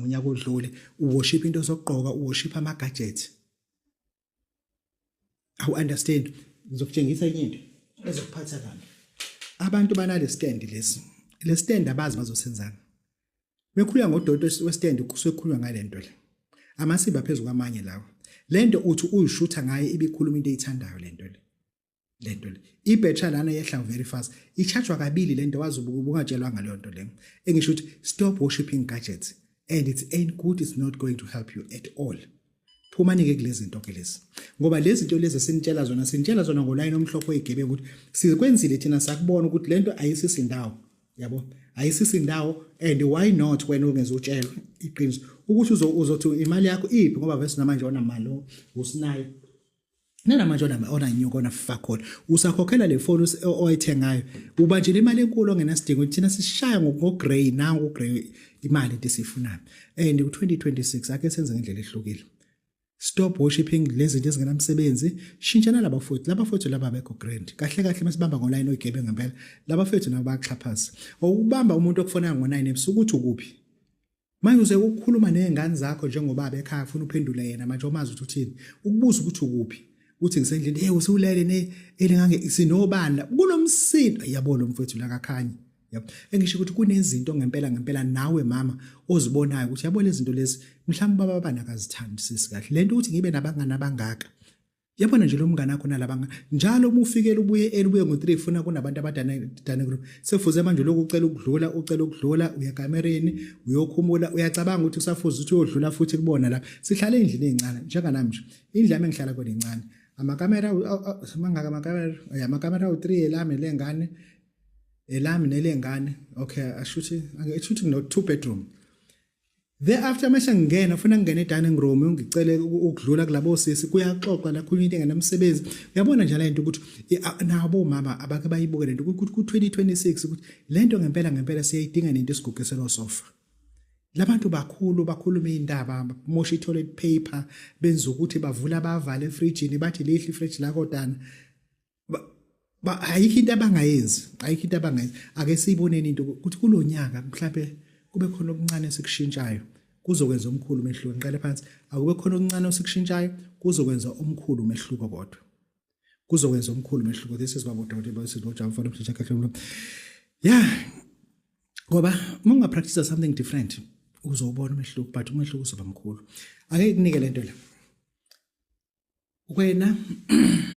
unyaka odlule uworship into zokugqoka uworship ama gadgets awu understand ngizokutshengisa enye into ezokuphatha kabi abantu banale stand le stand abazi bazosenzana bekhuluya ngododo westand kusekhulunywa ngalento le amasiba phezulu kwamanye lawo lento uthi uyishutha ngaye ibikhuluma into eyithandayo lento le ibetcha lana yehla very fast ichargewa kabili lento wazubuka ungatshelwa ngaleyo nto le engisho ukuthi stop worshiping gadgets and it ain't good, it's not going to help you at all. Phumani-ke kulezi zinto ke lezi ngoba lezi zinto lezi sinitshela zona ngoline omhlophe oyigebe ukuthi sikwenzile thina sakubona ukuthi lento ayisisindawo yabo ayisisindawo and why not when ungezotshelwa iqiniso ukuthi uzothi imali yakho iphi ngoba vese namanje onamali usinayo namanje onanyuka onafakhola usakhokhela le phone oyithengayo uba nje le mali enkulu ongenasidingo thina sishaya ngogrey nangu grey imali entisifunayo and ku2026 ake senze ngendlela ehlukile. Stop worshiping lezi zinto ezingenamsebenzi shintshana labafowethu laba bekho grand kahle masibamba ngoline oyigebe ngempela labafowethu nabo baxhaphaza ukubamba umuntu okufonela ngo9 ebusuku uthi ukuphi manje uze ukukhuluma nezingane zakho njengobaba ekhaya ufuna uphendule yena manje omazi ukuthi uthini ukubuza ukuthi ukuphi uthi ngisendlini usulele elingange sinobanda kunomsindo yabona umfowethu la kakhanya yabo engisho ukuthi kunezinto ngempela nawe mama ozibonayo ukuthi yabo lezi zinto lezi mhlawumbe baba nakazithandi sisikahle lento ukuthi ngibe nabangani abangaka yabona nje lo mngane wakho nalabanga njalo uma ufikele ubuye ngo3 ufuna kunabantu abadana group sefuze manje lokhu ucela ukudlula uya kamereni uyokhumula uyacabanga ukuthi usafuze ukuthi uyodlula futhi kubona la sihlala endlini ezincane njenganami nje indlu yami engihlala kule incane amakamera mangaka amakamera u3 elami lengane elami nelengane okay ashuthi no 2 bedroom thereafter mase ngena ufuna ngene dining room ngicele ukudlula kulabo sisi kuyaxoxa la khuluma into engenamsebenzi uyabona nje la into ukuthi nabo mama abake bayibuke lento ukuthi ku2026 ukuthi lento ngempela siyayidinga nento esiguguselo sofa labantu bakhuluma indaba mosha toilet paper benza ukuthi bavula bavale efridge bathi lihli ifridge la kodana ayikho into abangayenzi ake siyiboneni into ukuthi kulonyaka mhlawumbe kube khona okuncane esikushintshayo kuzokwenza omkhulu umehluko ngiqale phansi akube khona okuncane esikushintshayo kuzokwenza omkhulu umehluko kodwa kuzokwenza omkhulu umehluko this is babo Dawudi basizojama mfana mthetha kahle yeah ngoba munga practice something different uzobona umehluko but umehluko uzoba mkhulu ake kunike lento la wena